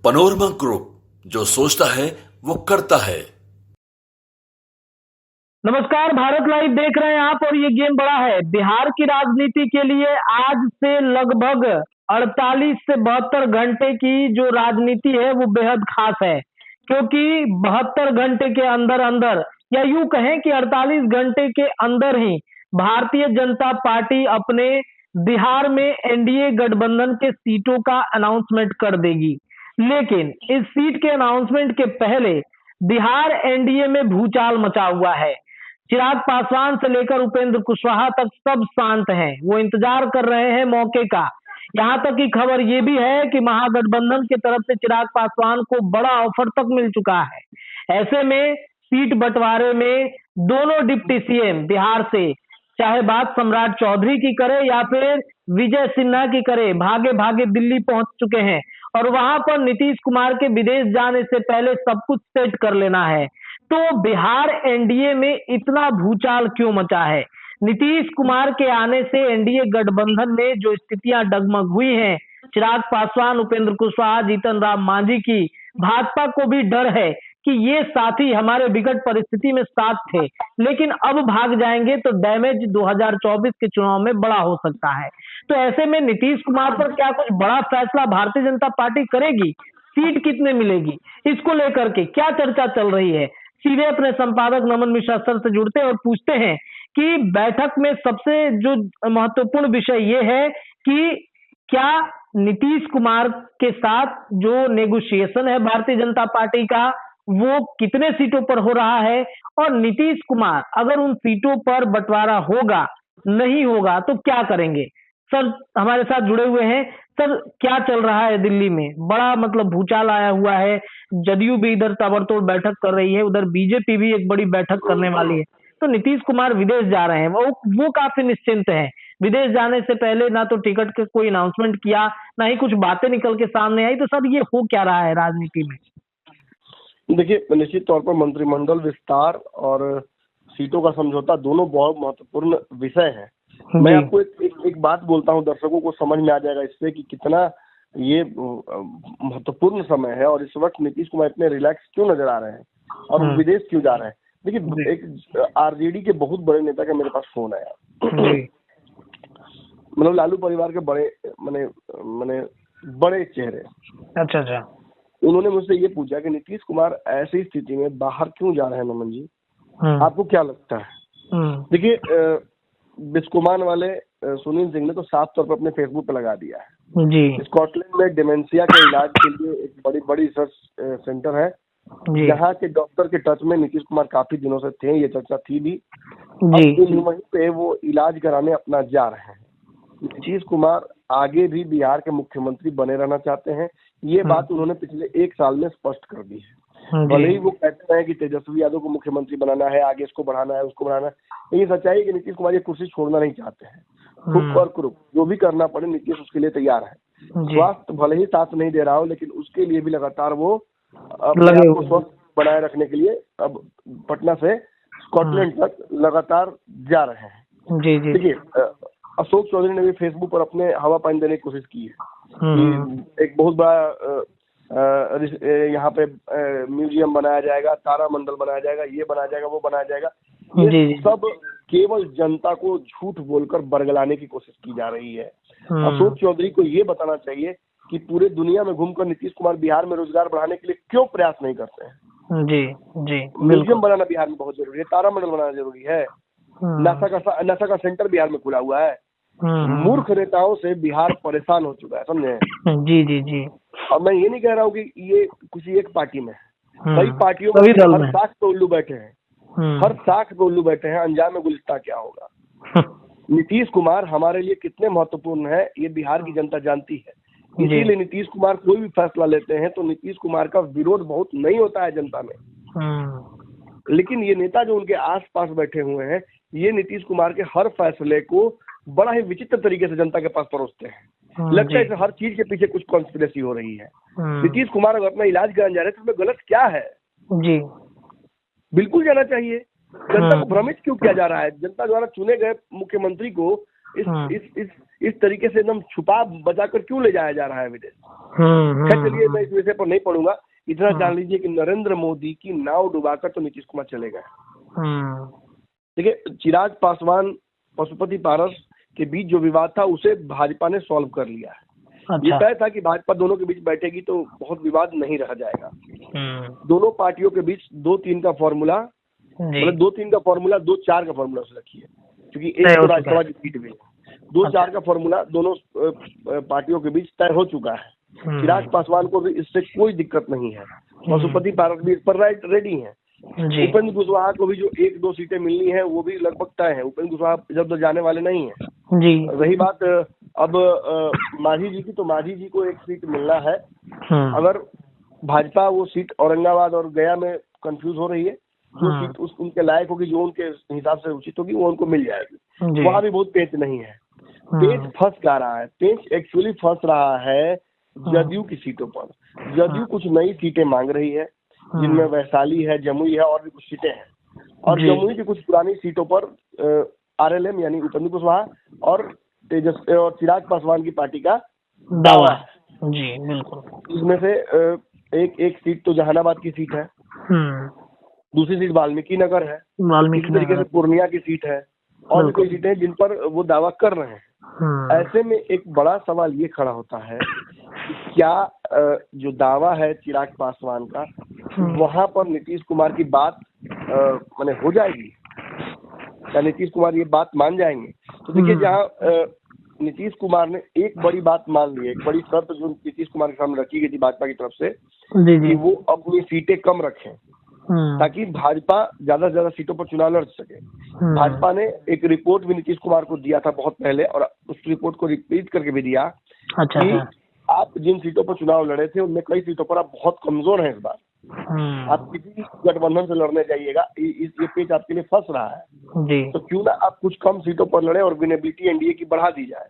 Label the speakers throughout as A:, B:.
A: Panorama group, जो सोचता है वो करता है।
B: नमस्कार, भारत लाइव देख रहे हैं आप और ये गेम बड़ा है। बिहार की राजनीति के लिए आज से लगभग 48 से 72 घंटे की जो राजनीति है वो बेहद खास है, क्योंकि 72 घंटे के अंदर अंदर या यूं कहें कि 48 घंटे के अंदर ही भारतीय जनता पार्टी अपने बिहार में एनडीए गठबंधन के सीटों का अनाउंसमेंट कर देगी। लेकिन इस सीट के अनाउंसमेंट के पहले बिहार एनडीए में भूचाल मचा हुआ है। चिराग पासवान से लेकर उपेंद्र कुशवाहा तक सब शांत हैं, वो इंतजार कर रहे हैं मौके का। यहाँ तक की खबर ये भी है कि महागठबंधन की तरफ से चिराग पासवान को बड़ा ऑफर तक मिल चुका है। ऐसे में सीट बंटवारे में दोनों डिप्टी सीएम बिहार से, चाहे बात सम्राट चौधरी की करे या फिर विजय सिन्हा की करे, भागे भागे दिल्ली पहुंच चुके हैं और वहां पर नीतीश कुमार के विदेश जाने से पहले सब कुछ सेट कर लेना है। तो बिहार एनडीए में इतना भूचाल क्यों मचा है? नीतीश कुमार के आने से एनडीए गठबंधन में जो स्थितियां डगमग हुई हैं, चिराग पासवान, उपेंद्र कुशवाहा, जीतन राम मांझी की, भाजपा को भी डर है कि ये साथी हमारे विकट परिस्थिति में साथ थे, लेकिन अब भाग जाएंगे तो डैमेज 2024 के चुनाव में बड़ा हो सकता है। तो ऐसे में नीतीश कुमार पर क्या कुछ बड़ा फैसला भारतीय जनता पार्टी करेगी? सीट कितने मिलेगी, इसको लेकर के क्या चर्चा चल रही है? सीधे अपने संपादक नमन मिश्रा सर से जुड़ते हैं और पूछते हैं कि बैठक में सबसे जो महत्वपूर्ण विषय ये है कि क्या नीतीश कुमार के साथ जो नेगोशिएशन है भारतीय जनता पार्टी का, वो कितने सीटों पर हो रहा है, और नीतीश कुमार अगर उन सीटों पर बंटवारा होगा, नहीं होगा तो क्या करेंगे? सर हमारे साथ जुड़े हुए हैं। सर, क्या चल रहा है दिल्ली में? बड़ा मतलब भूचाल आया हुआ है। जदयू भी इधर ताबड़तोड़ बैठक कर रही है, उधर बीजेपी भी एक बड़ी बैठक करने वाली है। तो नीतीश कुमार विदेश जा रहे हैं, वो काफी निश्चिंत हैं। विदेश जाने से पहले ना तो टिकट का कोई अनाउंसमेंट किया, ना ही कुछ बातें निकल के सामने आई। तो सर, ये हो क्या रहा है राजनीति में?
C: देखिए, निश्चित तौर पर मंत्रिमंडल विस्तार और सीटों का समझौता दोनों बहुत महत्वपूर्ण विषय हैं। मैं आपको एक बात बोलता हूं, दर्शकों को समझ में आ जाएगा इससे कि कितना ये महत्वपूर्ण समय है और इस वक्त नीतीश कुमार इतने रिलैक्स क्यों नजर आ रहे हैं और विदेश क्यों जा रहे हैं। देखिए, एक आरजेडी के बहुत बड़े नेता का मेरे पास फोन आया, मतलब लालू परिवार के बड़े मैंने बड़े चेहरे।
B: अच्छा।
C: उन्होंने मुझसे ये पूछा कि नीतीश कुमार ऐसी स्थिति में बाहर क्यों जा रहे हैं नमन जी, आपको क्या लगता है? देखिए, बिस्कोमान वाले सुनील सिंह ने तो साफ तौर पर अपने फेसबुक पे लगा दिया है जी। स्कॉटलैंड में डिमेंशिया के इलाज के लिए एक बड़ी रिसर्च सेंटर है, जहाँ के डॉक्टर के टच में नीतीश कुमार काफी दिनों से थे, ये चर्चा थी भी जी। वहीं पे वो इलाज कराने अपना जा रहे हैं। नीतीश कुमार आगे भी बिहार के मुख्यमंत्री बने रहना चाहते हैं, ये बात उन्होंने पिछले 1 साल में स्पष्ट कर दी है। भले ही वो कहते हैं कि तेजस्वी यादव को मुख्यमंत्री बनाना है, आगे इसको बढ़ाना है, उसको बढ़ाना है, लेकिन सच्चाई है कि नीतीश कुमार ये कुर्सी छोड़ना नहीं चाहते हैं। खुद और कुरुप जो भी करना पड़े, नीतीश उसके लिए तैयार है। स्वास्थ्य भले ही साथ नहीं दे रहा हो, लेकिन उसके लिए भी लगातार वो अपने आप को स्वस्थ बनाए रखने के लिए अब पटना से स्कॉटलैंड तक लगातार जा रहे हैं। देखिए, अशोक चौधरी ने भी फेसबुक पर अपने हवा पानी देने की कोशिश की है कि एक बहुत बड़ा यहाँ पे म्यूजियम बनाया जाएगा, तारामंडल बनाया जाएगा, ये बनाया जाएगा, वो बनाया जाएगा। ये सब केवल जनता को झूठ बोलकर बरगलाने की कोशिश की जा रही है। अशोक चौधरी को ये बताना चाहिए कि पूरे दुनिया में घूमकर नीतीश कुमार बिहार में रोजगार बढ़ाने के लिए क्यों प्रयास नहीं करते हैं। जी। म्यूजियम बनाना बिहार में बहुत जरूरी है, तारामंडल बनाना जरूरी है, नासा का सेंटर बिहार में खुला हुआ है। मूर्ख नेताओं से बिहार परेशान हो चुका है, समझे? जी। और मैं ये नहीं कह रहा हूँ कि ये किसी एक पार्टी में है, कई पार्टियों में हर साख पे उल्लू बैठे हैं, हर साख पे उल्लू बैठे हैं, अंजाम गुलिस्तां क्या होगा। नीतीश कुमार हमारे लिए कितने महत्वपूर्ण है ये बिहार की जनता जानती है, इसीलिए नीतीश कुमार कोई भी फैसला लेते हैं तो नीतीश कुमार का विरोध बहुत नहीं होता है जनता में। लेकिन ये नेता जो उनके आसपास बैठे हुए हैं, ये नीतीश कुमार के हर फैसले को बड़ा ही विचित्र तरीके से जनता के पास परोसते हैं। लगता है हर चीज के पीछे कुछ कॉन्स्पिरेसी हो रही है। नीतीश कुमार अगर अपना इलाज कराने जा रहे हैं तो उसमें गलत क्या है? जी, बिल्कुल जाना चाहिए। जनता को भ्रमित क्यों किया जा रहा है? जनता द्वारा चुने गए मुख्यमंत्री को इस तरीके से एकदम छुपा बचा कर क्यों ले जाया जा रहा है विदेश? खैर चलिए, मैं इस विषय पर नहीं पढ़ूंगा। इतना जान लीजिए कि नरेंद्र मोदी की नाव डुबाकर तो नीतीश कुमार चले गए। देखिए, चिराग पासवान पशुपति पारस के बीच जो विवाद था उसे भाजपा ने सॉल्व कर लिया है।
B: अच्छा।
C: ये तय था कि भाजपा दोनों के बीच बैठेगी तो बहुत विवाद नहीं रह जाएगा। दोनों पार्टियों के बीच 2-3 का फॉर्मूला, मतलब 2-3 का फॉर्मूला 2-4 का फॉर्मूला उसे रखिए, क्योंकि एक तो राज्यसभा की सीट भी है। 2-4 का फॉर्मूला दोनों पार्टियों के बीच तय हो चुका है। चिराग पासवान को भी इससे कोई दिक्कत नहीं है, पशुपति पारस भी इस पर रेडी है। उपेंद्र कुशवाहा को भी जो 1-2 सीटें मिलनी है वो भी लगभग तय है। उपेंद्र कुशवाहा जब तक जाने वाले नहीं है जी। रही बात अब मांझी जी की, तो मांझी जी को एक सीट मिलना है। अगर भाजपा वो सीट औरंगाबाद और गया में कंफ्यूज हो रही है, जो सीट उनके लायक होगी, जो उनके हिसाब से उचित होगी, वो उनको मिल जाएगी। वहाँ भी बहुत पेच नहीं है। पेच फंस जा रहा है, पेच एक्चुअली फंस रहा है जदयू की सीटों पर। जदयू कुछ नई सीटें मांग रही है, जिनमें वैशाली है, जमुई है और भी कुछ सीटें हैं। और जमुई की कुछ पुरानी सीटों पर आरएलएम यानी उपेंद्र कुशवाहा और चिराग पासवान की पार्टी का दावा है जी। बिल्कुल। इसमें से एक सीट तो जहानाबाद की सीट है, दूसरी सीट वाल्मीकि नगर है, इसी तरीके से पूर्णिया की सीट है और भी कोई सीटें जिन पर वो दावा कर रहे हैं। ऐसे में एक बड़ा सवाल ये खड़ा होता है कि क्या जो दावा है चिराग पासवान का, वहां पर नीतीश कुमार की बात माने हो जाएगी? क्या नीतीश कुमार ये बात मान जाएंगे? तो देखिए, जहाँ नीतीश कुमार ने एक बड़ी बात मान ली है, एक बड़ी शर्त जो नीतीश कुमार के सामने रखी गई थी भाजपा की तरफ से, कि वो अपनी सीटें कम रखें ताकि भाजपा ज्यादा से ज्यादा सीटों पर चुनाव लड़ सके। भाजपा ने एक रिपोर्ट भी नीतीश कुमार को दिया था बहुत पहले, और उस रिपोर्ट को रिपीट करके भी दिया कि आप जिन सीटों पर चुनाव लड़े थे उनमें कई सीटों पर आप बहुत कमजोर हैं। इस बार आप किसी गठबंधन से लड़ने जाइएगा, ये पेच आपके लिए फंस रहा है जी। तो क्यों ना आप कुछ कम सीटों पर लड़े और विनेबिलिटी एनडीए की बढ़ा दी जाए।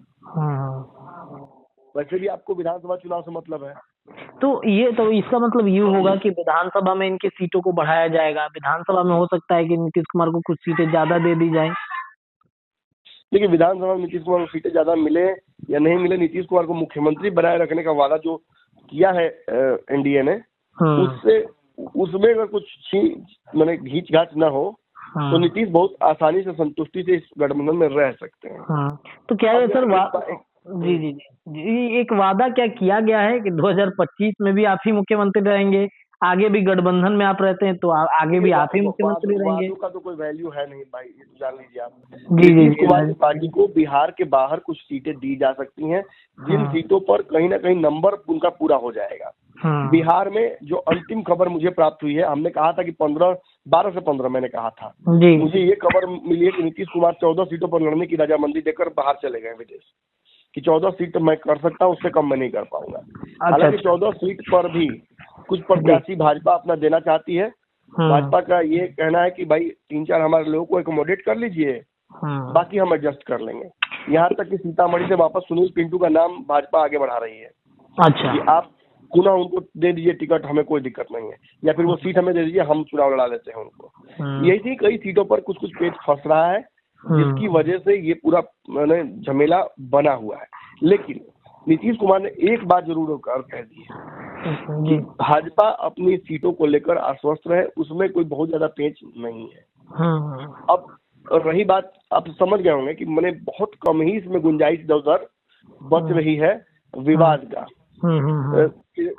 C: वैसे भी आपको विधानसभा चुनाव से मतलब है,
B: तो इसका मतलब ये होगा कि विधानसभा में इनकी सीटों को बढ़ाया जाएगा। विधानसभा में हो सकता है कि नीतीश कुमार को कुछ सीटें ज्यादा दे दी जाए।
C: देखिए, विधानसभा में नीतीश कुमार को सीटें ज्यादा मिले या नहीं मिले, नीतीश कुमार को मुख्यमंत्री बनाए रखने का वादा जो किया है एनडीए ने, उसमें अगर कुछ मैंने घींच घाच न हो तो नीतीश बहुत आसानी से संतुष्टि से इस गठबंधन में रह सकते हैं।
B: तो क्या है सर जी जी जी, एक वादा क्या किया गया है कि 2025 में भी आप ही मुख्यमंत्री रहेंगे, आगे भी गठबंधन में आप रहते हैं तो आगे भी आप ही मुख्यमंत्री रहेंगे?
C: का तो कोई वैल्यू है नहीं भाई, ये तो जान लीजिए आप। नीतीश कुमार की पार्टी को बिहार के बाहर कुछ सीटें दी जा सकती हैं, जिन सीटों पर कहीं ना कहीं नंबर उनका पूरा हो जाएगा। बिहार में जो अंतिम खबर मुझे प्राप्त हुई है, हमने कहा था कि 12 से 15 मैंने कहा था, मुझे ये खबर मिली है कि नीतीश कुमार 14 सीटों पर लड़ने की रजामंदी देकर बाहर चले गए विदेश, कि 14 सीट मैं कर सकता हूँ, उससे कम मैं नहीं कर पाऊंगा। हालांकि 14 सीट पर भी कुछ प्रत्याशी भाजपा अपना देना चाहती है। भाजपा का ये कहना है कि भाई 3-4 हमारे लोगों को एकोमोडेट कर लीजिए, बाकी हम एडजस्ट कर लेंगे। यहाँ तक कि सीतामढ़ी से वापस सुनील पिंटू का नाम भाजपा आगे बढ़ा रही है।
B: अच्छा,
C: कि आप पुनः उनको दे दीजिए टिकट, हमें कोई दिक्कत नहीं है, या फिर वो सीट हमें दे दीजिए, हम चुनाव लड़ा लेते हैं उनको। यही थी, कई सीटों पर कुछ पेच फंस रहा है, जिसकी वजह से ये पूरा झमेला बना हुआ है। लेकिन नीतीश कुमार ने एक बात जरूर कह दी है, भाजपा अपनी सीटों को लेकर आश्वस्त रहे, उसमें कोई बहुत ज्यादा पेच नहीं है। अब रही बात, आप समझ गए होंगे कि मैंने बहुत कम ही इसमें गुंजाइश इधर उधर बच रही है विवाद का।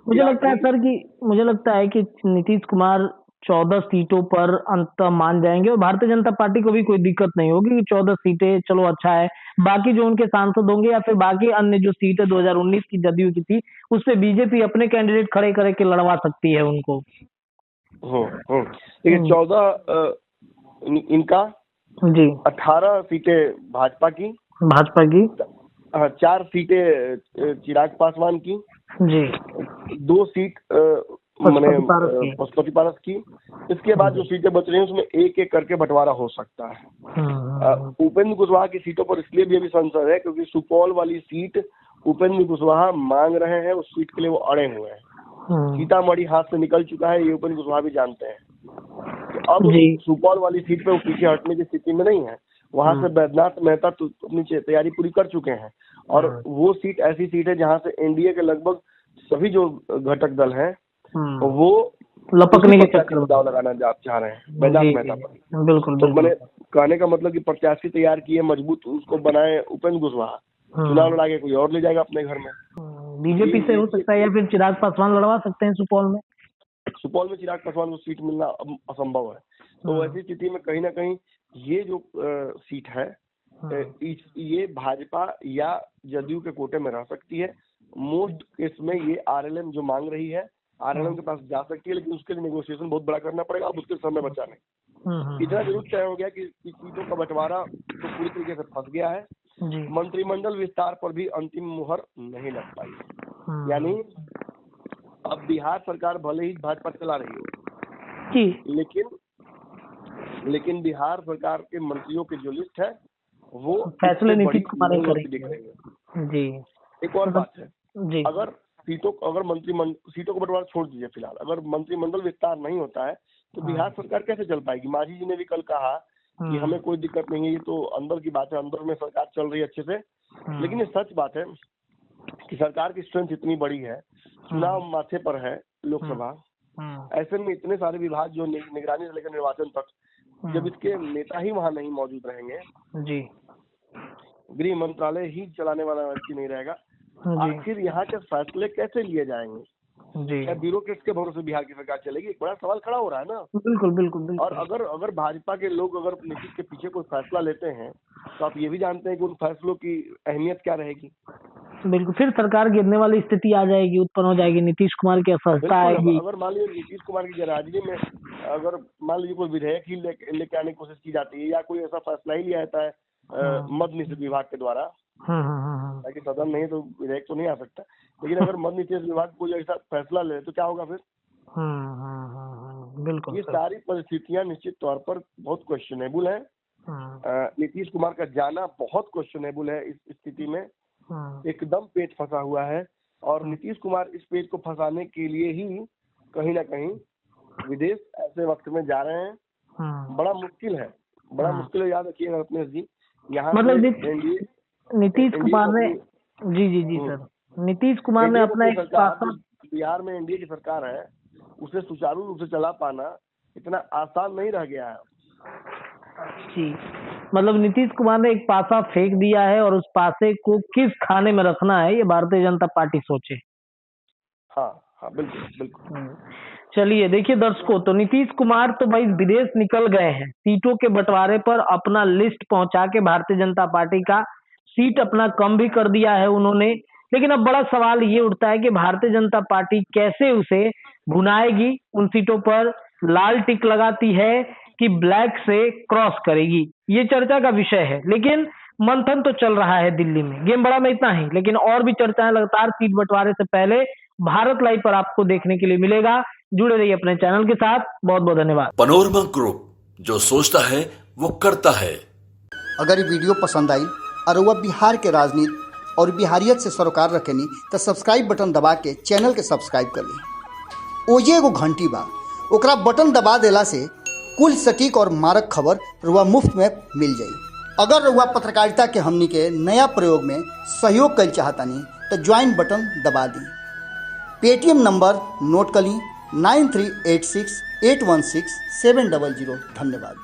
B: मुझे लगता है कि नीतीश कुमार 14 सीटों पर अंत मान जाएंगे और भारतीय जनता पार्टी को भी कोई दिक्कत नहीं होगी कि 14 सीटें चलो अच्छा है। बाकी जो उनके सांसद होंगे या फिर बाकी अन्य जो सीटें 2019 की जदयू की थी, उस पे बीजेपी अपने कैंडिडेट खड़े करके लड़वा सकती है उनको।
C: देखिए, 14 इनका जी, 18 सीटें भाजपा की 4 सीटें चिराग पासवान की जी, 2 सीट पशुपति पारस की। इसके बाद जो सीटें बच रही हैं उसमें एक एक करके बंटवारा हो सकता है। उपेंद्र कुशवाहा की सीटों पर इसलिए भी अभी संशय है क्योंकि सुपौल वाली सीट उपेंद्र कुशवाहा मांग रहे हैं, उस सीट के लिए वो अड़े हुए हैं। सीतामढ़ी हाथ से निकल चुका है, ये उपेंद्र कुशवाहा भी जानते हैं। तो अब सुपौल वाली सीट पे वो पीछे हटने की स्थिति में नहीं है। वहां से बैद्यनाथ मेहता तो अपनी तैयारी पूरी कर चुके हैं, और वो सीट ऐसी सीट है जहां से एनडीए के लगभग सभी जो घटक दल हैं वो
B: लपकने के चक्कर में
C: दाव लगाना चाह रहे हैं बैद्यनाथ मेहता पर।
B: बिल्कुल
C: तो मैंने कहने का मतलब कि प्रत्याशी तैयार किए, मजबूत उसको बनाए उपेंद्र कुशवाहा, चुनाव लड़ा के कोई और ले जाएगा अपने घर में।
B: बीजेपी से हो सकता है या फिर चिराग पासवान लड़वा सकते हैं सुपौल में।
C: सुपौल में चिराग पासवान को सीट मिलना असंभव है। तो ऐसी स्थिति में कहीं ना कहीं ये जो सीट है ये भाजपा या जदयू के कोटे में रह सकती है। मोस्ट केस में ये आरएलएम जो मांग रही है आरएलएम के पास जा सकती है, लेकिन उसके लिए नेगोशिएशन बहुत बड़ा करना पड़ेगा। अब उसके समय बचा नहीं। इतना जरूर तय हो गया कि सीटों का बंटवारा तो पूरी तरीके से फंस गया है। मंत्रिमंडल विस्तार पर भी अंतिम मुहर नहीं लग पाई। यानी अब बिहार सरकार भले ही भाजपा चला रही हो लेकिन बिहार सरकार के मंत्रियों की जो लिस्ट है वो
B: फैसले नीतीश कुमार
C: करेंगे।
B: जी
C: एक और बात है जी, अगर सीटों को बंटवारा छोड़ दीजिए फिलहाल, अगर मंत्रिमंडल विस्तार नहीं होता है तो बिहार सरकार कैसे चल पाएगी। मांझी जी ने भी कल कहा कि हमें कोई दिक्कत नहीं है, ये तो अंदर की बात है, अंदर में सरकार चल रही है अच्छे से। लेकिन ये सच बात है कि सरकार की स्ट्रेंथ इतनी बड़ी है, चुनाव माथे पर है लोकसभा, ऐसे में इतने सारे विभाग जो निगरानी से लेकर निर्वाचन तक, जब इसके नेता ही वहाँ नहीं मौजूद रहेंगे जी, गृह मंत्रालय ही चलाने वाला व्यक्ति नहीं रहेगा, आखिर यहाँ के फैसले कैसे लिए जाएंगे जी। क्या ब्यूरोक्रेट्स के भरोसे बिहार की सरकार चलेगी? एक बड़ा सवाल खड़ा हो रहा है ना। बिल्कुल। और अगर भाजपा के लोग अगर नीतीश के पीछे कोई फैसला लेते हैं तो आप ये भी जानते हैं कि उन फैसलों की अहमियत क्या रहेगी।
B: बिल्कुल, फिर सरकार गिरने वाली स्थिति आ जाएगी, उत्पन्न हो जाएगी, नीतीश कुमार की असहजता आएगी।
C: अगर मान लीजिए नीतीश कुमार की गैरहाजिरी में अगर मान लीजिए कोई विधेयक ही लेके आने की कोशिश की जाती है या कोई ऐसा फैसला ही लिया जाता है मद्य निषेध विभाग के द्वारा, ताकि सदन नहीं तो विधेयक तो नहीं आ सकता, लेकिन अगर मद्य निषेध विभाग कोई ऐसा फैसला ले तो क्या होगा फिर?
B: बिल्कुल,
C: ये सारी परिस्थितियां निश्चित तौर पर बहुत क्वेश्चनेबल है। नीतीश कुमार का जाना बहुत क्वेश्चनेबल है। इस स्थिति में एकदम पेट फंसा हुआ है, और नीतीश कुमार इस पेट को फंसाने के लिए ही कहीं ना कहीं विदेश ऐसे वक्त में जा रहे हैं। बड़ा मुश्किल है। याद रखिएगा रत्नेश जी, यहाँ
B: मतलब नीतीश कुमार ने जी सर, नीतीश कुमार ने अपना एक
C: बिहार में एनडीए की सरकार है, उसे सुचारू रूप से चला पाना इतना आसान नहीं रह गया है
B: जी। मतलब नीतीश कुमार ने एक पासा फेंक दिया है और उस पासे को किस खाने में रखना है ये भारतीय जनता पार्टी सोचे।
C: हाँ बिल्कुल।
B: चलिए देखिए दर्शकों, तो नीतीश कुमार तो भाई विदेश निकल गए हैं, सीटों के बंटवारे पर अपना लिस्ट पहुंचा के भारतीय जनता पार्टी का सीट अपना कम भी कर दिया है उन्होंने। लेकिन अब बड़ा सवाल ये उठता है कि भारतीय जनता पार्टी कैसे उसे भुनाएगी, उन सीटों पर लाल टिक लगाती है कि ब्लैक से क्रॉस करेगी, ये चर्चा का विषय है। लेकिन मंथन तो चल रहा है दिल्ली में। गेम बड़ा में इतना ही, लेकिन और भी चर्चाएं लगातार सीट बंटवारे से पहले भारत लाइव पर आपको देखने के लिए मिलेगा। जुड़े रहिए अपने चैनल के साथ। बहुत बहुत धन्यवाद।
A: पनोरमा ग्रुप, जो सोचता है वो करता है।
D: अगर ये वीडियो पसंद आई और वह बिहार के राजनीति और बिहारियत से सरोकार रखेनी तो सब्सक्राइब बटन दबा के चैनल के सब्सक्राइब कर ली। ओजे एगो घंटी बा, ओकरा बटन दबा देला से कुल सटीक और मारक खबर रुआ मुफ्त में मिल जाई। अगर रुआ पत्रकारिता के हमनी के नया प्रयोग में सहयोग कर चाहतानी तो ज्वाइन बटन दबा दी। पेटीएम नंबर नोट कर ली 9386816700। धन्यवाद।